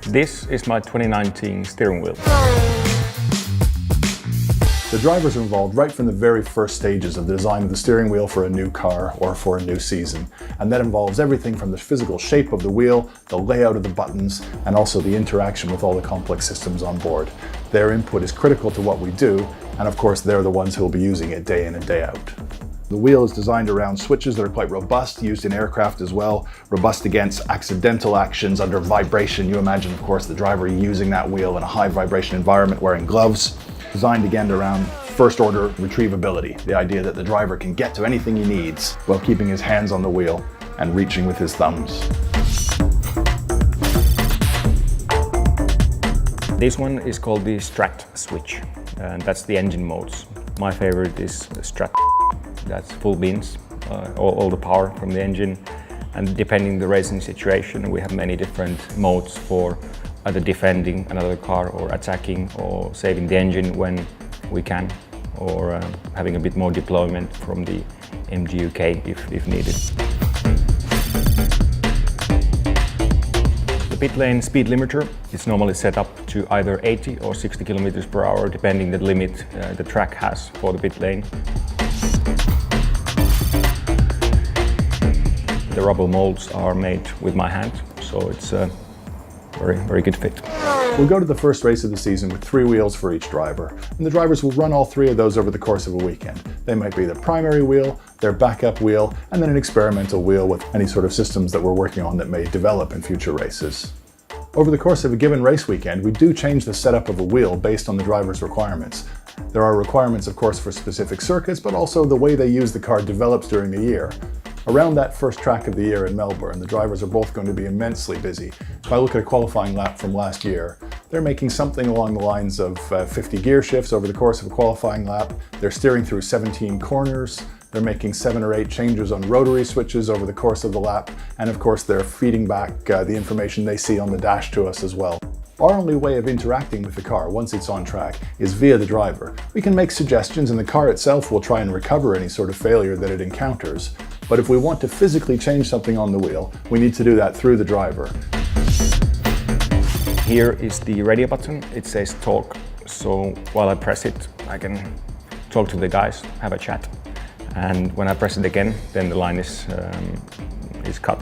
This is my 2019 steering wheel. The drivers are involved right from the very first stages of the design of the steering wheel for a new car or for a new season. And that involves everything from the physical shape of the wheel, the layout of the buttons, and also the interaction with all the complex systems on board. Their input is critical to what we do, and of course they're the ones who will be using it day in and day out. The wheel is designed around switches that are quite robust, used in aircraft as well, robust against accidental actions under vibration. You imagine, of course, the driver using that wheel in a high vibration environment wearing gloves. Designed again around first order retrievability, the idea that the driver can get to anything he needs while keeping his hands on the wheel and reaching with his thumbs. This one is called the Strat switch, and that's the engine modes. My favorite is the Strat. That's full beans, all the power from the engine, and depending the racing situation, we have many different modes for either defending another car or attacking or saving the engine when we can, or having a bit more deployment from the AMG UK if needed. The pit lane speed limiter is normally set up to either 80 or 60 kilometers per hour, depending the limit the track has for the pit lane. The rubber molds are made with my hand, so it's a very good fit. We'll go to the first race of the season with 3 wheels for each driver, and the drivers will run all 3 of those over the course of a weekend. They might be the primary wheel, their backup wheel, and then an experimental wheel with any sort of systems that we're working on that may develop in future races. Over the course of a given race weekend, we do change the setup of a wheel based on the driver's requirements. There are requirements, of course, for specific circuits, but also the way they use the car develops during the year. Around that first track of the year in Melbourne, the drivers are both going to be immensely busy. If I look at a qualifying lap from last year, they're making something along the lines of 50 gear shifts over the course of a qualifying lap. They're steering through 17 corners. They're making 7 or 8 changes on rotary switches over the course of the lap. And of course, they're feeding back the information they see on the dash to us as well. Our only way of interacting with the car once it's on track is via the driver. We can make suggestions and the car itself will try and recover any sort of failure that it encounters. But if we want to physically change something on the wheel, we need to do that through the driver. Here is the radio button. It says talk. So while I press it, I can talk to the guys, have a chat. And when I press it again, then the line is cut.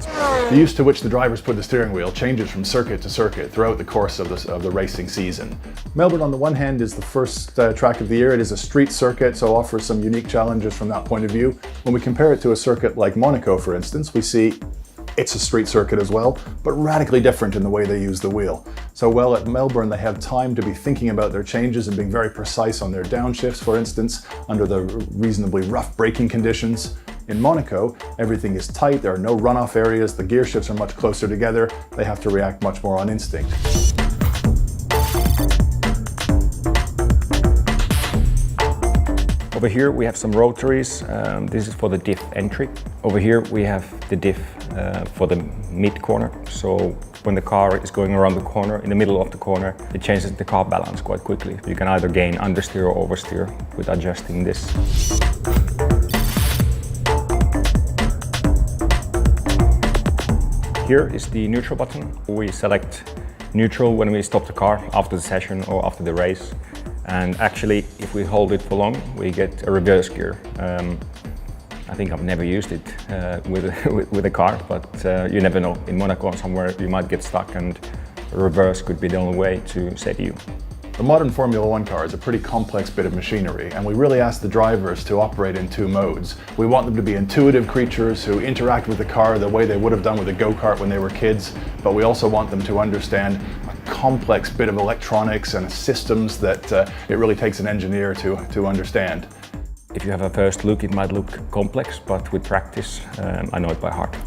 The use to which the drivers put the steering wheel changes from circuit to circuit throughout the course of the racing season. Melbourne, on the one hand, is the first track of the year. It is a street circuit, so offers some unique challenges from that point of view. When we compare it to a circuit like Monaco, for instance, we see it's a street circuit as well, but radically different in the way they use the wheel. So while at Melbourne they have time to be thinking about their changes and being very precise on their downshifts, for instance, under the reasonably rough braking conditions, in Monaco, everything is tight, there are no runoff areas, the gear shifts are much closer together, they have to react much more on instinct. Over here we have some rotaries. This is for the diff entry. Over here we have the diff for the mid corner. So when the car is going around the corner, in the middle of the corner, it changes the car balance quite quickly. You can either gain understeer or oversteer with adjusting this. Here is the neutral button. We select neutral when we stop the car after the session or after the race. And actually, if we hold it for long, we get a reverse gear. I think I've never used it with a car, but you never know. In Monaco or somewhere, you might get stuck and reverse could be the only way to save you. The modern Formula One car is a pretty complex bit of machinery, and we really ask the drivers to operate in 2 modes. We want them to be intuitive creatures who interact with the car the way they would have done with a go-kart when they were kids, but we also want them to understand a complex bit of electronics and systems that it really takes an engineer to understand. If you have a first look, it might look complex, but with practice, I know it by heart.